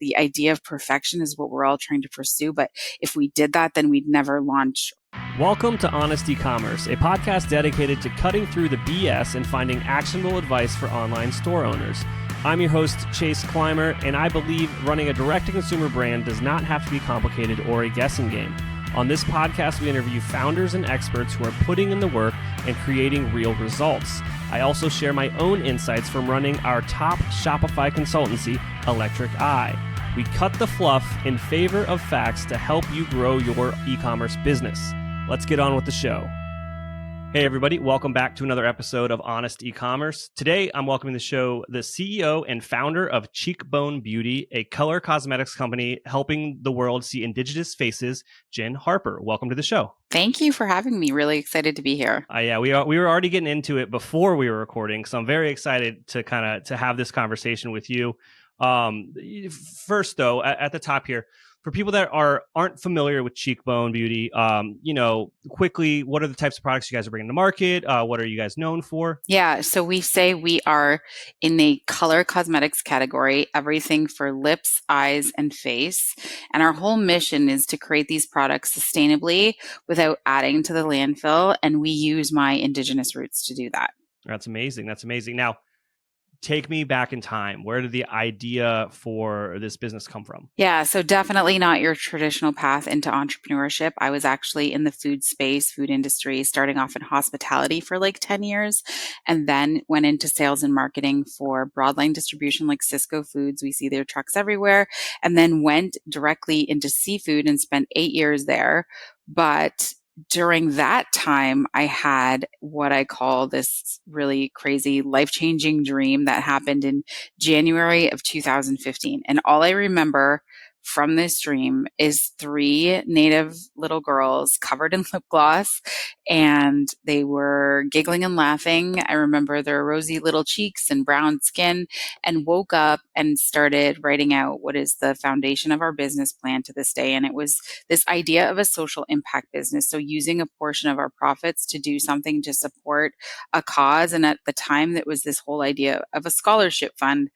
the idea of perfection is what we're all trying to pursue. But if we did that, then we'd never launch. Welcome to Honest Ecommerce, a podcast dedicated to cutting through the BS and finding actionable advice for online store owners. I'm your host, Chase Clymer, and I believe running a direct-to-consumer brand does not have to be complicated or a guessing game. On this podcast, we interview founders and experts who are putting in the work and creating real results. I also share my own insights from running our top Shopify consultancy, Electric Eye. We cut the fluff in favor of facts to help you grow your e-commerce business. Let's get on with the show. Hey everybody, welcome back to another episode of Honest E-commerce. Today, I'm welcoming to the show the CEO and founder of Cheekbone Beauty, a color cosmetics company helping the world see indigenous faces, Jenn Harper. Welcome to the show. Thank you for having me. Really excited to be here. Yeah, we were already getting into it before we were recording, so I'm very excited to have this conversation with you. First, though, at the top here, for people that aren't familiar with Cheekbone Beauty, quickly, what are the types of products you guys are bringing to market? What are you guys known for? Yeah, so we say we are in the color cosmetics category, everything for lips, eyes, and face. And our whole mission is to create these products sustainably without adding to the landfill. And we use my indigenous roots to do that. That's amazing. That's amazing. Now, take me back in time. Where did the idea for this business come from? Yeah, so definitely not your traditional path into entrepreneurship. I was actually in the food space, food industry, starting off in hospitality for like 10 years, and then went into sales and marketing for broadline distribution like Cisco Foods. We see their trucks everywhere, and then went directly into seafood and spent 8 years there. But during that time, I had what I call this really crazy life-changing dream that happened in January of 2015. And all I remember from this dream is 3 native little girls covered in lip gloss, and they were giggling and laughing. I remember their rosy little cheeks and brown skin, and woke up and started writing out what is the foundation of our business plan to this day. And it was this idea of a social impact business. So using a portion of our profits to do something to support a cause. And at the time, that was this whole idea of a scholarship fund.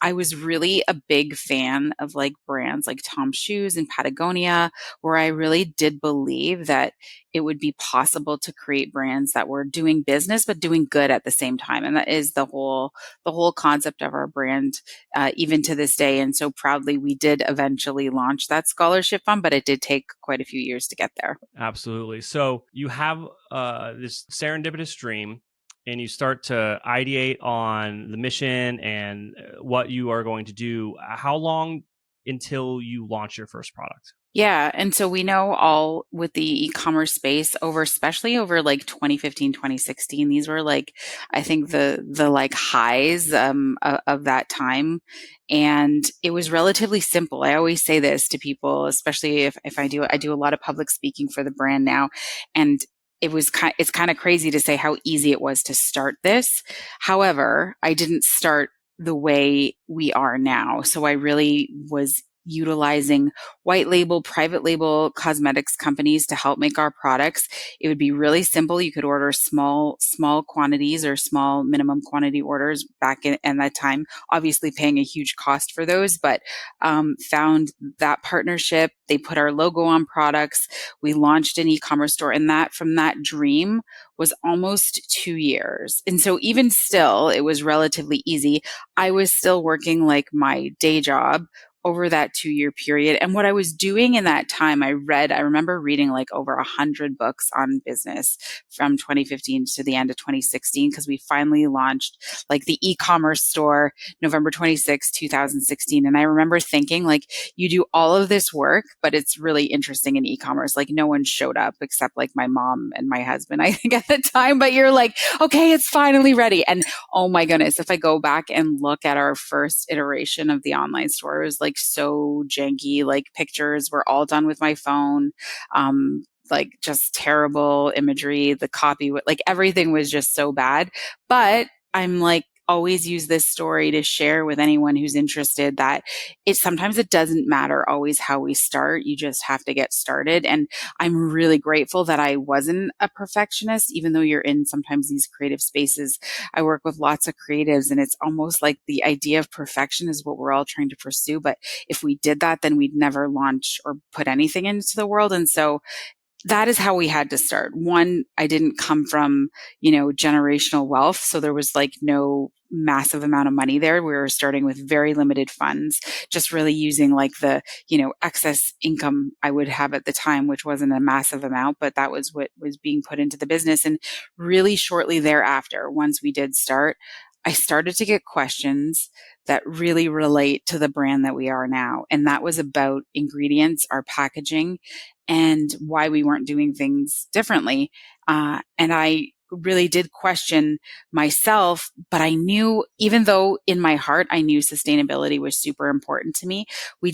I was really a big fan of like brands like Tom's Shoes and Patagonia, where I really did believe that it would be possible to create brands that were doing business, but doing good at the same time. And that is the whole concept of our brand, even to this day. And so proudly, we did eventually launch that scholarship fund, but it did take quite a few years to get there. Absolutely. So you have this serendipitous dream, and you start to ideate on the mission and what you are going to do. How long until you launch your first product? Yeah. And so we know all with the e-commerce space especially over like 2015, 2016, these were like, I think the like highs of that time. And it was relatively simple. I always say this to people, especially if I do a lot of public speaking for the brand now. And it's kind of crazy to say how easy it was to start this. However, I didn't start the way we are now. So I really was utilizing white label, private label cosmetics companies to help make our products. It would be really simple. You could order small quantities or small minimum quantity orders back in that time, obviously paying a huge cost for those, but found that partnership. They put our logo on products. We launched an e-commerce store, and that from that dream was almost 2 years. And so even still, it was relatively easy. I was still working like my day job over that 2-year period. And what I was doing in that time, I remember reading like over 100 books on business from 2015 to the end of 2016, because we finally launched like the e-commerce store November 26, 2016. And I remember thinking like, you do all of this work, but it's really interesting in e-commerce. Like no one showed up except like my mom and my husband, I think at the time, but you're like, okay, it's finally ready. And oh my goodness, if I go back and look at our first iteration of the online store, it was like so janky, like pictures were all done with my phone, like just terrible imagery, the copy, like everything was just so bad. But I'm like, always use this story to share with anyone who's interested that sometimes it doesn't matter always how we start. You just have to get started. And I'm really grateful that I wasn't a perfectionist, even though you're in sometimes these creative spaces. I work with lots of creatives, and it's almost like the idea of perfection is what we're all trying to pursue. But if we did that, then we'd never launch or put anything into the world. And so that is how we had to start. One, I didn't come from, generational wealth. So there was like no massive amount of money there. We were starting with very limited funds, just really using like the, excess income I would have at the time, which wasn't a massive amount, but that was what was being put into the business. And really shortly thereafter, once we did start, I started to get questions that really relate to the brand that we are now. And that was about ingredients, our packaging, and why we weren't doing things differently. And I really did question myself, but I knew, even though in my heart, I knew sustainability was super important to me, we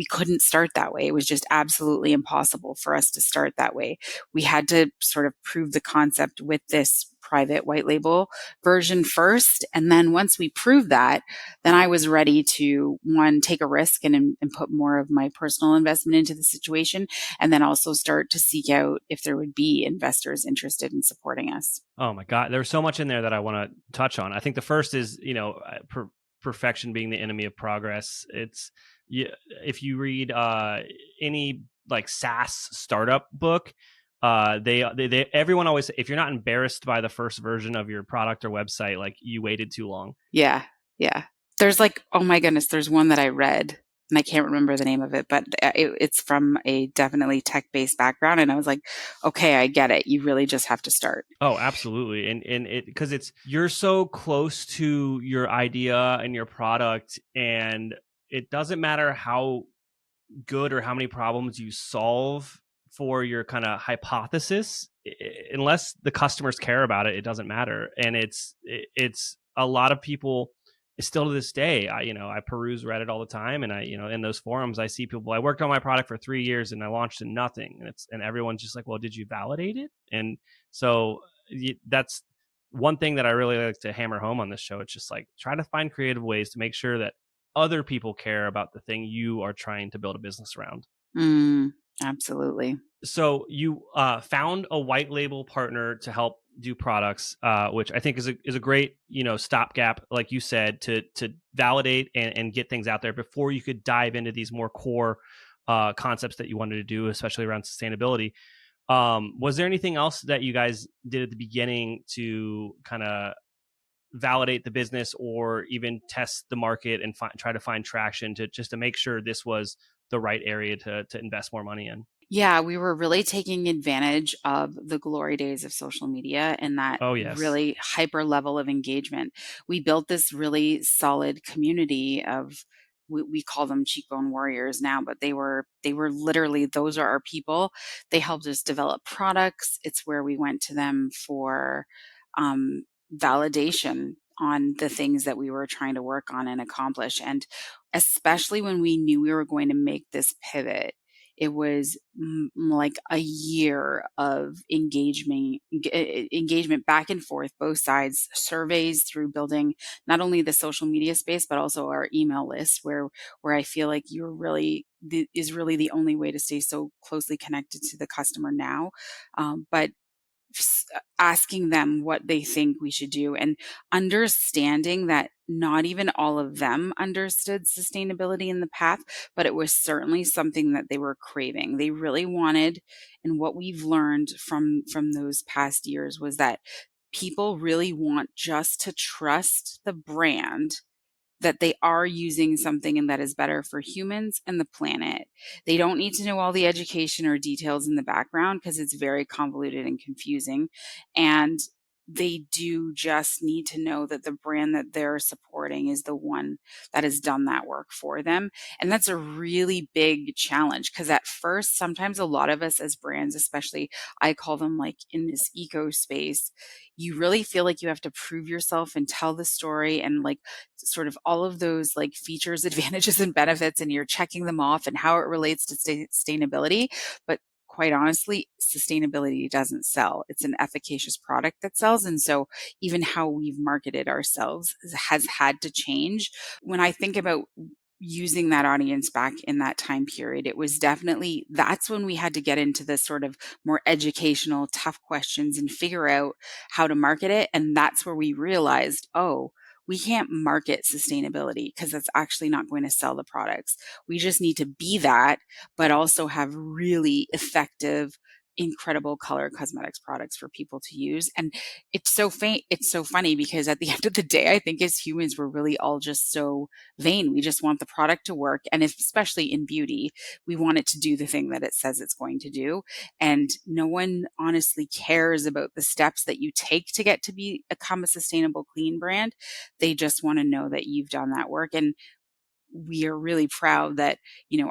couldn't start that way. It was just absolutely impossible for us to start that way. We had to sort of prove the concept with this private white label version first. And then once we proved that, then I was ready to, one, take a risk and put more of my personal investment into the situation, and then also start to seek out if there would be investors interested in supporting us. Oh my God, there's so much in there that I want to touch on. I think the first is, perfection being the enemy of progress. If you read any like SaaS startup book, they everyone always say, if you're not embarrassed by the first version of your product or website, like you waited too long. Yeah. There's like, oh my goodness, there's one that I read and I can't remember the name of it, but it's from a definitely tech-based background. And I was like, okay, I get it. You really just have to start. Oh, absolutely. And because you're so close to your idea and your product, and it doesn't matter how good or how many problems you solve for your kind of hypothesis, unless the customers care about it, it doesn't matter. And it's a lot of people still to this day, I peruse Reddit all the time, and in those forums, I see people, I worked on my product for 3 years and I launched in nothing. And everyone's just like, well, did you validate it? And so that's one thing that I really like to hammer home on this show. It's just like, try to find creative ways to make sure that other people care about the thing you are trying to build a business around. Absolutely. So you found a white label partner to help do products, which I think is a great, stopgap, like you said, to validate and get things out there before you could dive into these more core concepts that you wanted to do, especially around sustainability. Was there anything else that you guys did at the beginning to kind of validate the business, or even test the market and try to find traction to make sure this was the right area to invest more money in? Yeah, we were really taking advantage of the glory days of social media and that Oh, yes. really hyper level of engagement. We built this really solid community of, we call them cheekbone warriors now, but they were literally, those are our people. They helped us develop products. It's where we went to them for validation on the things that we were trying to work on and accomplish. And especially when we knew we were going to make this pivot, it was like a year of engagement back and forth, both sides, surveys through building not only the social media space, but also our email list, where I feel like is really the only way to stay so closely connected to the customer now. But asking them what they think we should do, and understanding that not even all of them understood sustainability in the path, but it was certainly something that they were craving. They really wanted, and what we've learned from those past years was that people really want just to trust the brand, that they are using something and that is better for humans and the planet. They don't need to know all the education or details in the background because it's very convoluted and confusing. And they do just need to know that the brand that they're supporting is the one that has done that work for them. And that's a really big challenge, because at first, sometimes a lot of us as brands, especially I call them like in this eco space, you really feel like you have to prove yourself and tell the story and like sort of all of those like features, advantages, and benefits, and you're checking them off and how it relates to sustainability. But quite honestly, sustainability doesn't sell. It's an efficacious product that sells. And so even how we've marketed ourselves has had to change. When I think about using that audience back in that time period, it was definitely, that's when we had to get into the sort of more educational, tough questions and figure out how to market it. And that's where we realized, oh, we can't market sustainability because that's actually not going to sell the products. We just need to be that, but also have really effective, incredible color cosmetics products for people to use. And it's so funny because at the end of the day, I think as humans, we're really all just so vain. We just want the product to work. And especially in beauty, we want it to do the thing that it says it's going to do. And no one honestly cares about the steps that you take to get to become a sustainable, clean brand. They just want to know that you've done that work. And we are really proud that,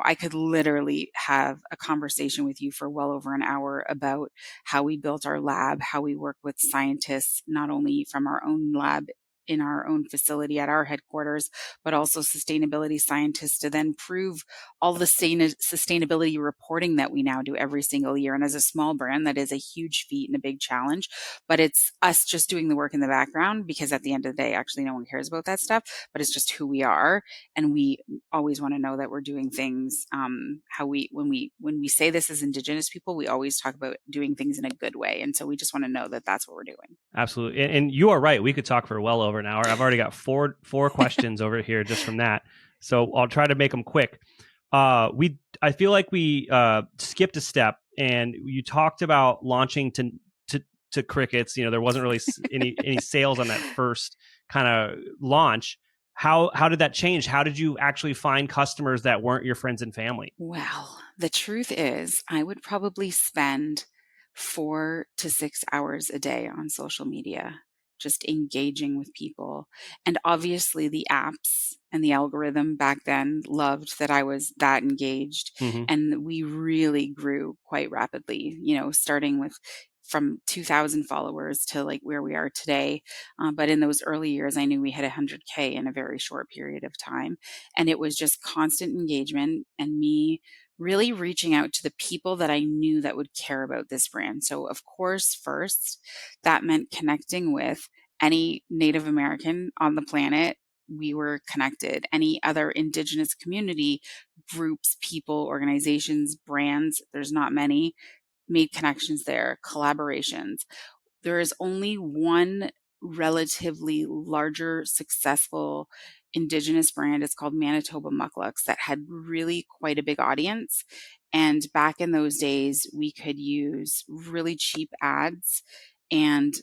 I could literally have a conversation with you for well over an hour about how we built our lab, how we work with scientists, not only from our own lab in our own facility at our headquarters, but also sustainability scientists to then prove all the sustainability reporting that we now do every single year. And as a small brand, that is a huge feat and a big challenge, but it's us just doing the work in the background because at the end of the day, actually no one cares about that stuff, but it's just who we are. And we always want to know that we're doing things how when we say this as Indigenous people, we always talk about doing things in a good way. And so we just want to know that that's what we're doing. Absolutely. And you are right. We could talk for well over an hour. I've already got four questions over here just from that. So I'll try to make them quick. I feel like we skipped a step, and you talked about launching to crickets. There wasn't really any sales on that first kind of launch. How did that change? How did you actually find customers that weren't your friends and family? Well, the truth is, I would probably spend 4 to 6 hours a day on social media, just engaging with people. And obviously the apps and the algorithm back then loved that I was that engaged. Mm-hmm. And we really grew quite rapidly, starting with from 2,000 followers to like where we are today. But in those early years, I knew we had 100K in a very short period of time. And it was just constant engagement and me really reaching out to the people that I knew that would care about this brand. So of course, first, that meant connecting with any Native American on the planet. We were connected. Any other Indigenous community groups, people, organizations, brands, there's not many, made connections there, collaborations. There is only one relatively larger, successful Indigenous brand. It's called Manitoba Mucklucks that had really quite a big audience. And back in those days, we could use really cheap ads and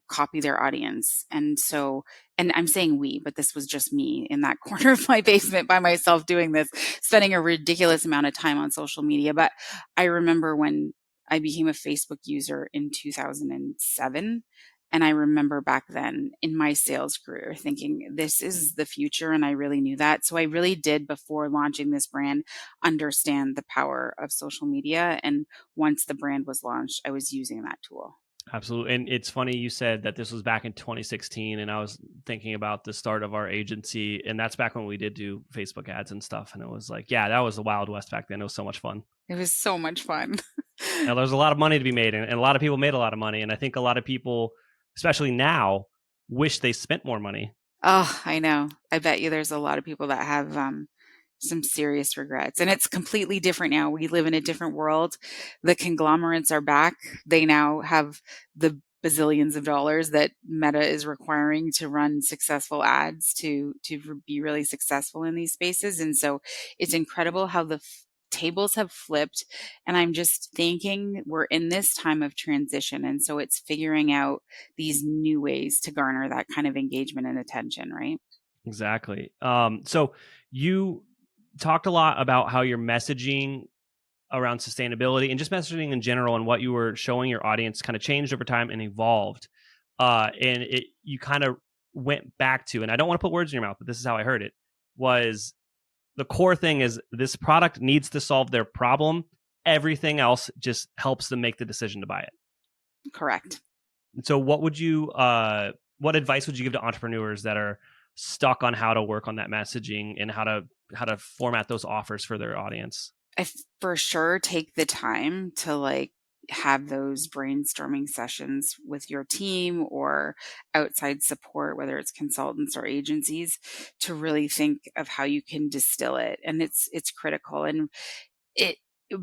copy their audience. And so, and I'm saying we, but this was just me in that corner of my basement by myself doing this, spending a ridiculous amount of time on social media. But I remember when I became a Facebook user in 2007. And I remember back then in my sales career thinking, this is the future. And I really knew that. So I really did, before launching this brand, understand the power of social media. And once the brand was launched, I was using that tool. Absolutely. And it's funny you said that this was back in 2016, and I was thinking about the start of our agency, and that's back when we did do Facebook ads and stuff. And it was like, yeah, that was the Wild West back then. It was so much fun. It was so much fun. Now, there's a lot of money to be made, and a lot of people made a lot of money. And I think a lot of people, especially now, wish they spent more money. Oh, I know. I bet you there's a lot of people that have some serious regrets. And it's completely different now. We live in a different world. The conglomerates are back. They now have the bazillions of dollars that Meta is requiring to run successful ads to be really successful in these spaces. And so it's incredible how the tables have flipped. And I'm just thinking we're in this time of transition. And so it's figuring out these new ways to garner that kind of engagement and attention, right? Exactly. So you talked a lot about how your messaging around sustainability and just messaging in general and what you were showing your audience kind of changed over time and evolved. And you kind of went back to, and I don't want to put words in your mouth, but this is how I heard it, was the core thing is this product needs to solve their problem. Everything else just helps them make the decision to buy it. Correct. So what advice would you give to entrepreneurs that are stuck on how to work on that messaging and how to format those offers for their audience? I for sure take the time to like have those brainstorming sessions with your team or outside support, whether it's consultants or agencies, to really think of how you can distill it. And it's critical. And it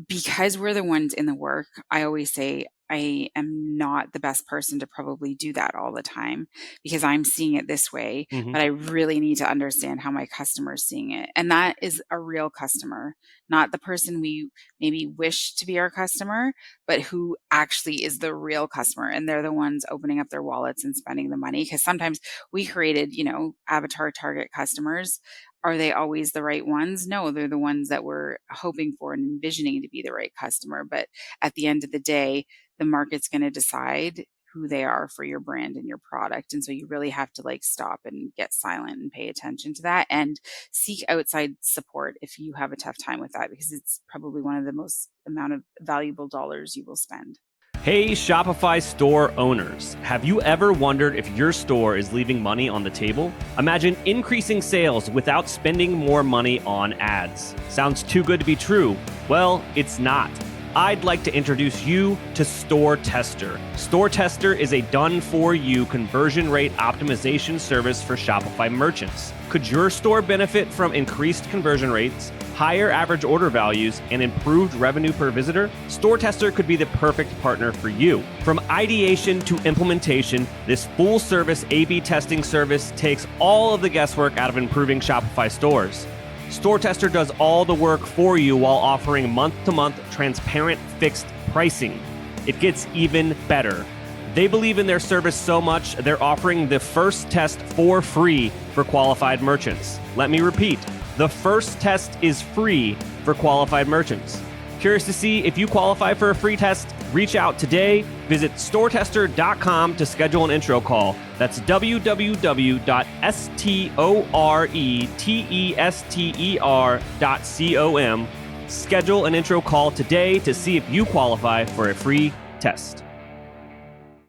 because we're the ones in the work, I always say I am not the best person to probably do that all the time because I'm seeing it this way, Hmm. but I really need to understand how my customer is seeing it. And that is a real customer, not the person we maybe wish to be our customer, but who actually is the real customer. And they're the ones opening up their wallets and spending the money. Because sometimes we created, avatar target customers. Are they always the right ones? No, they're the ones that we're hoping for and envisioning to be the right customer. But at the end of the day, the market's going to decide who they are for your brand and your product. And so you really have to like stop and get silent and pay attention to that and seek outside support if you have a tough time with that, because it's probably one of the most amount of valuable dollars you will spend. Hey, Shopify store owners. Have you ever wondered if your store is leaving money on the table? Imagine increasing sales without spending more money on ads. Sounds too good to be true. Well, it's not. I'd like to introduce you to StoreTester. StoreTester is a done-for-you conversion rate optimization service for Shopify merchants. Could your store benefit from increased conversion rates, higher average order values, and improved revenue per visitor? StoreTester could be the perfect partner for you. From ideation to implementation, this full-service A/B testing service takes all of the guesswork out of improving Shopify stores. StoreTester does all the work for you while offering month-to-month transparent fixed pricing. It gets even better. They believe in their service so much, they're offering the first test for free for qualified merchants. Let me repeat, the first test is free for qualified merchants. Curious to see if you qualify for a free test? Reach out today. Visit storetester.com to schedule an intro call. That's www.storetester.com. Schedule an intro call today to see if you qualify for a free test.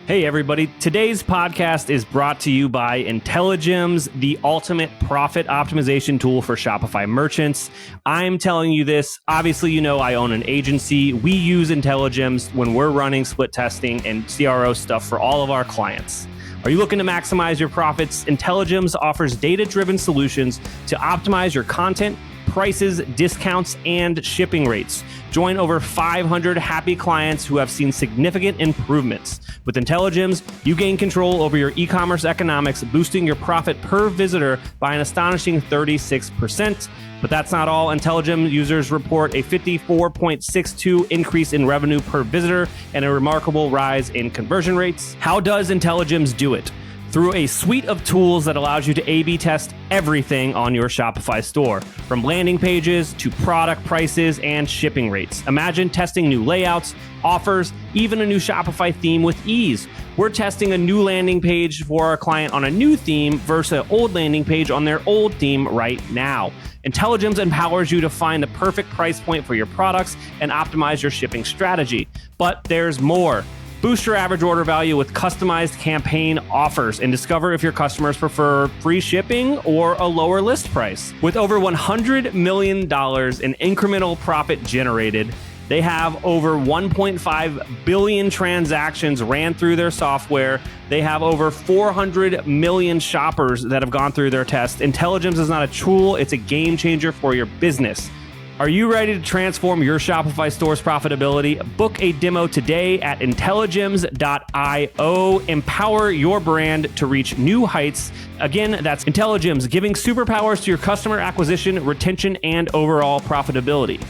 Hey everybody, today's podcast is brought to you by Intelligems, the ultimate profit optimization tool for Shopify merchants. I'm telling you this, obviously you know I own an agency. We use Intelligems when we're running split testing and CRO stuff for all of our clients. Are you looking to maximize your profits? Intelligems offers data-driven solutions to optimize your content, prices, discounts, and shipping rates. Join over 500 happy clients who have seen significant improvements. With Intelligems, you gain control over your e-commerce economics, boosting your profit per visitor by an astonishing 36%. But that's not all. Intelligems users report a 54.62 increase in revenue per visitor and a remarkable rise in conversion rates. How does Intelligems do it? Through a suite of tools that allows you to A/B test everything on your Shopify store, from landing pages to product prices and shipping rates. Imagine testing new layouts, offers, even a new Shopify theme with ease. We're testing a new landing page for our client on a new theme versus an old landing page on their old theme right now. Intelligems empowers you to find the perfect price point for your products and optimize your shipping strategy. But there's more. Boost your average order value with customized campaign offers and discover if your customers prefer free shipping or a lower list price. With over $100 million in incremental profit generated, they have over 1.5 billion transactions ran through their software. They have over 400 million shoppers that have gone through their test. Intelligems is not a tool, it's a game changer for your business. Are you ready to transform your Shopify store's profitability? Book a demo today at intelligems.io. Empower your brand to reach new heights. Again, that's Intelligems, giving superpowers to your customer acquisition, retention, and overall profitability.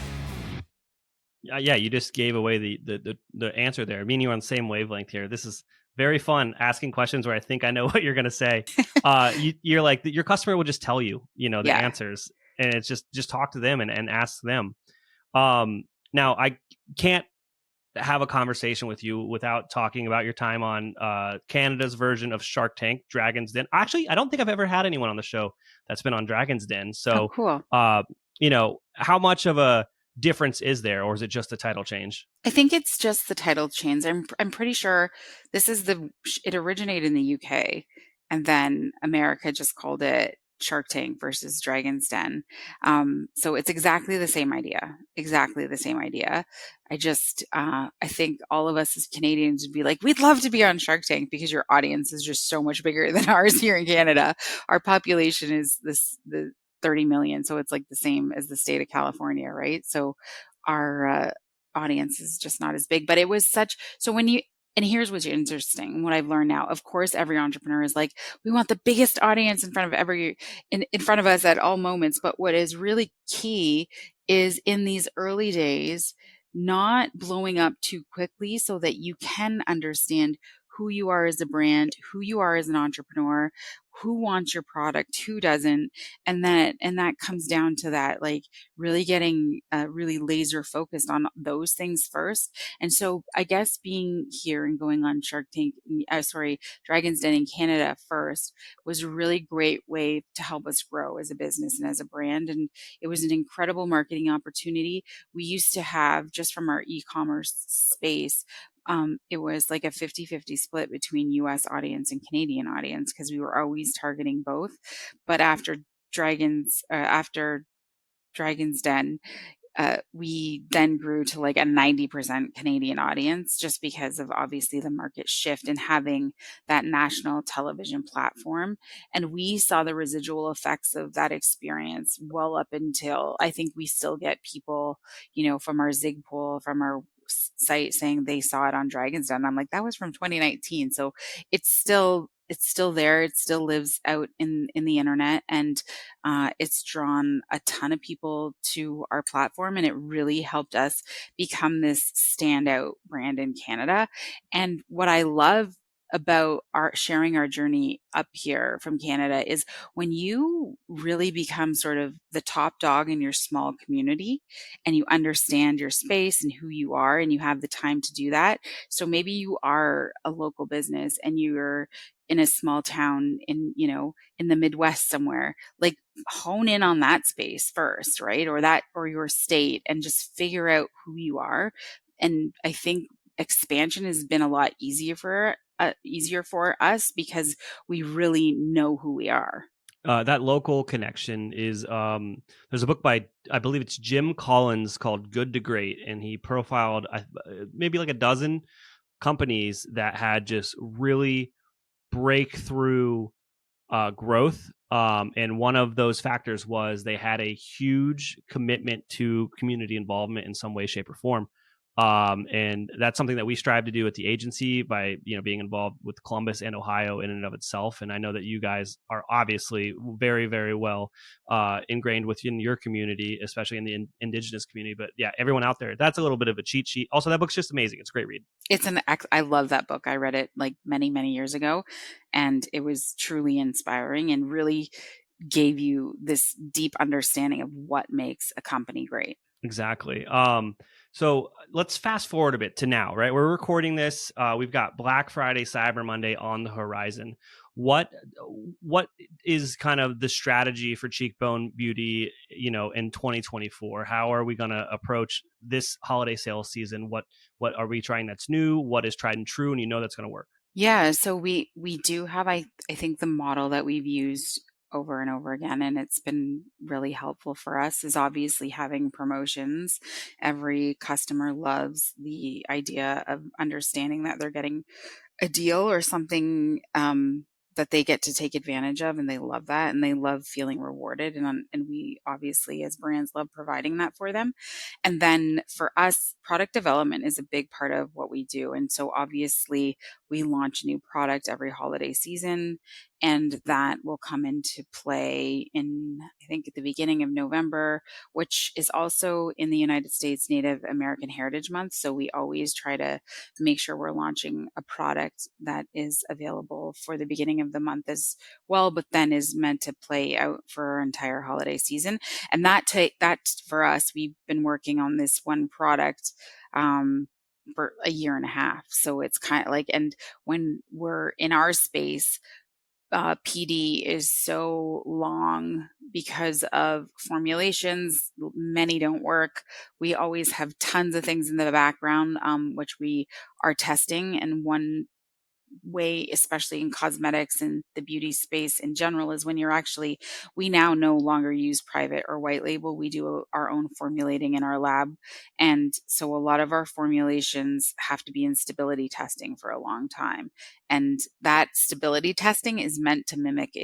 Yeah, you just gave away the answer there. I mean, you're on the same wavelength here. This is very fun, asking questions where I think I know what you're going to say. You're like, your customer will just tell you, the answers. And it's just talk to them and ask them. Now, I can't have a conversation with you without talking about your time on Canada's version of Shark Tank, Dragon's Den. Actually, I don't think I've ever had anyone on the show that's been on Dragon's Den. So, cool. How much of a difference is there, or is it just a title change? I think it's just the title change. I'm pretty sure it originated in the UK, and then America just called it Shark Tank versus Dragon's Den. So it's exactly the same idea. Exactly the same idea. I think all of us as Canadians would be like, we'd love to be on Shark Tank because your audience is just so much bigger than ours here in Canada. Our population is the 30 million. So it's like the same as the state of California, right? So our audience is just not as big, but it was so and here's what's interesting, what I've learned now. Of course, every entrepreneur is like, we want the biggest audience in front of us at all moments. But what is really key is in these early days, not blowing up too quickly so that you can understand who you are as a brand, who you are as an entrepreneur, who wants your product, who doesn't. And that comes down to that, like really getting really laser focused on those things first. And so I guess being here and going on Dragon's Den in Canada first was a really great way to help us grow as a business and as a brand. And it was an incredible marketing opportunity. We used to have, just from our e-commerce space, it was like a 50-50 split between US audience and Canadian audience because we were always targeting both. But after Dragon's Den, we then grew to like a 90% Canadian audience just because of obviously the market shift and having that national television platform. And we saw the residual effects of that experience well up until, I think we still get people, from our Zig poll, from our site saying they saw it on Dragon's Den. I'm like, that was from 2019. So it's still there. It still lives out in the internet, and it's drawn a ton of people to our platform, and it really helped us become this standout brand in Canada. And what I love about sharing our journey up here from Canada is when you really become sort of the top dog in your small community and you understand your space and who you are and you have the time to do that. So maybe you are a local business and you're in a small town in the Midwest somewhere, like hone in on that space first, right? Or your state, and just figure out who you are. And I think expansion has been a lot easier for us because we really know who we are. That local connection is there's a book by, I believe it's Jim Collins, called Good to Great, and he profiled maybe like a dozen companies that had just really breakthrough growth. And one of those factors was they had a huge commitment to community involvement in some way, shape, or form. And that's something that we strive to do at the agency by, being involved with Columbus and Ohio in and of itself. And I know that you guys are obviously very, very well ingrained within your community, especially in the Indigenous community. But yeah, everyone out there, that's a little bit of a cheat sheet. Also, that book's just amazing. It's a great read. I love that book. I read it like many, many years ago, and it was truly inspiring and really gave you this deep understanding of what makes a company great. Exactly. So let's fast forward a bit to now, right? We're recording this. We've got Black Friday, Cyber Monday on the horizon. What is kind of the strategy for Cheekbone Beauty, in 2024? How are we going to approach this holiday sales season? What are we trying that's new? What is tried and true? And that's going to work. Yeah, so we do have, I think, the model that we've used over and over again, and it's been really helpful for us, is obviously having promotions. Every customer loves the idea of understanding that they're getting a deal or something that they get to take advantage of, and they love that, and they love feeling rewarded, and we obviously as brands love providing that for them. And then for us, product development is a big part of what we do, and so obviously we launch a new product every holiday season, and that will come into play in, I think, at the beginning of November, which is also in the United States Native American Heritage Month. So we always try to make sure we're launching a product that is available for the beginning of the month as well, but then is meant to play out for our entire holiday season. And that for us, we've been working on this one product for a year and a half. So it's kind of like, and when we're in our space, PD is so long because of formulations. Many don't work. We always have tons of things in the background, which we are testing. And one way, especially in cosmetics and the beauty space in general, is when we now no longer use private or white label. We do our own formulating in our lab. And so a lot of our formulations have to be in stability testing for a long time. And that stability testing is meant to mimic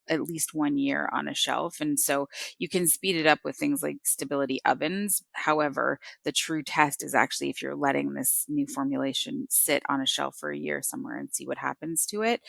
at least 1 year on a shelf. And so you can speed it up with things like stability ovens. However, the true test is actually if you're letting this new formulation sit on a shelf for a year somewhere and see what happens to it.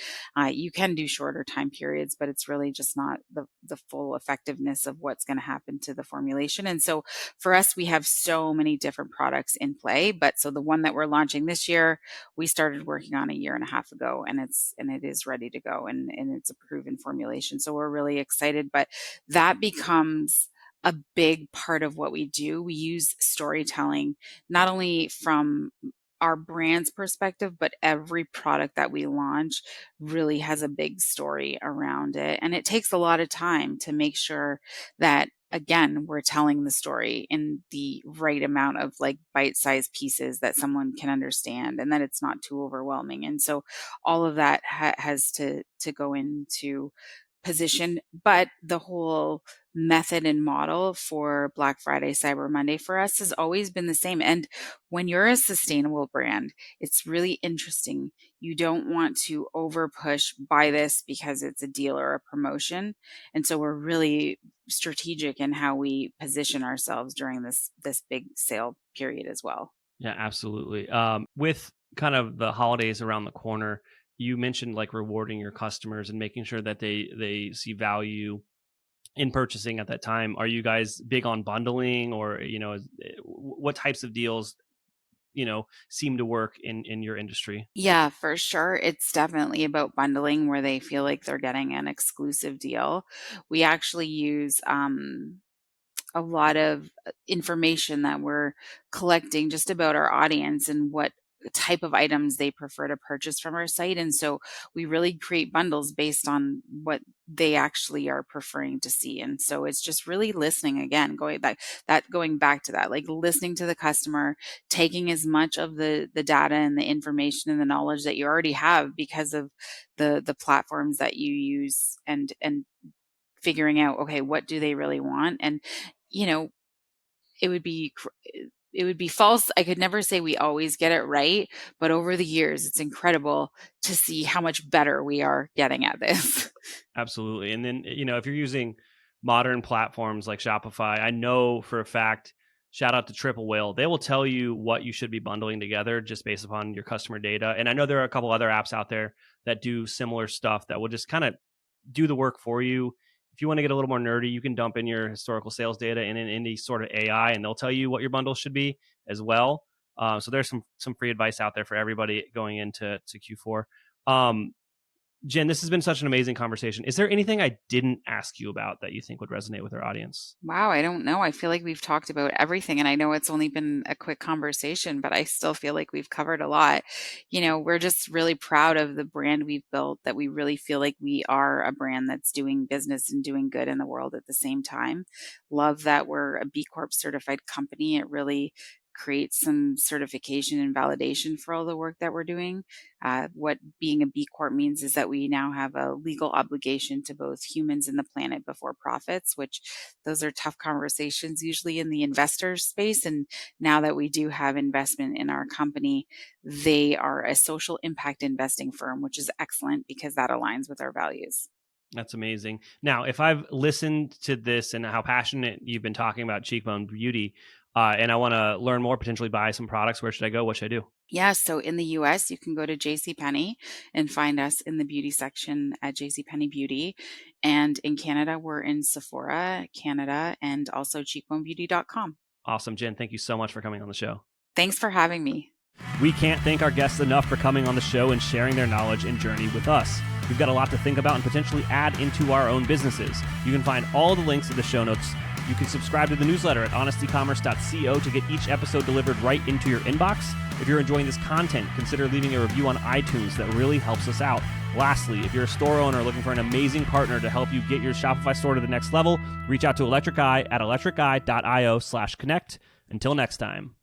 You can do shorter time periods, but it's really just not the full effectiveness of what's going to happen to the formulation. And so for us, we have so many different products in play. But so the one that we're launching this year, we started working on a year and a half ago, and it is ready to go, and it's a proven formulation. So we're really excited, but that becomes a big part of what we do. We use storytelling, not only from our brand's perspective, but every product that we launch really has a big story around it. And it takes a lot of time to make sure that, again, we're telling the story in the right amount of like bite-sized pieces that someone can understand, and that it's not too overwhelming. And so all of that has to go into position. But the whole method and model for Black Friday, Cyber Monday for us has always been the same. And when you're a sustainable brand, it's really interesting. You don't want to over push, buy this because it's a deal or a promotion. And so we're really strategic in how we position ourselves during this big sale period as well. Yeah, absolutely. With kind of the holidays around the corner, you mentioned like rewarding your customers and making sure that they see value in purchasing at that time. Are you guys big on bundling, or, what types of deals, seem to work in your industry? Yeah, for sure. It's definitely about bundling where they feel like they're getting an exclusive deal. We actually use a lot of information that we're collecting just about our audience and what type of items they prefer to purchase from our site. And so we really create bundles based on what they actually are preferring to see. And so it's just really listening, again, going back to that, like listening to the customer, taking as much of the data and the information and the knowledge that you already have because of the platforms that you use, and figuring out, okay, what do they really want? And it would be false. I could never say we always get it right, but over the years, it's incredible to see how much better we are getting at this. Absolutely. And then, if you're using modern platforms like Shopify, I know for a fact, shout out to Triple Whale, they will tell you what you should be bundling together just based upon your customer data. And I know there are a couple other apps out there that do similar stuff that will just kind of do the work for you. If you want to get a little more nerdy, you can dump in your historical sales data in any sort of AI, and they'll tell you what your bundle should be as well. So there's some free advice out there for everybody going into Q4. Jenn, this has been such an amazing conversation. Is there anything I didn't ask you about that you think would resonate with our audience? Wow, I don't know. I feel like we've talked about everything, and I know it's only been a quick conversation, but I still feel like we've covered a lot. We're just really proud of the brand we've built, that we really feel like we are a brand that's doing business and doing good in the world at the same time. Love that we're a B Corp certified company. It really create some certification and validation for all the work that we're doing. What being a B Corp means is that we now have a legal obligation to both humans and the planet before profits, which those are tough conversations usually in the investor space. And now that we do have investment in our company, they are a social impact investing firm, which is excellent because that aligns with our values. That's amazing. Now, if I've listened to this and how passionate you've been talking about Cheekbone Beauty, and I want to learn more, potentially buy some products, where should I go? What should I do? Yeah, so in the US, you can go to JCPenney and find us in the beauty section at JCPenney Beauty. And in Canada, we're in Sephora Canada and also cheekbonebeauty.com. Awesome, Jenn. Thank you so much for coming on the show. Thanks for having me. We can't thank our guests enough for coming on the show and sharing their knowledge and journey with us. We've got a lot to think about and potentially add into our own businesses. You can find all the links in the show notes. You can subscribe to the newsletter at honestecommerce.co to get each episode delivered right into your inbox. If you're enjoying this content, consider leaving a review on iTunes. That really helps us out. Lastly, if you're a store owner looking for an amazing partner to help you get your Shopify store to the next level, reach out to Electric Eye at electriceye.io/connect. Until next time.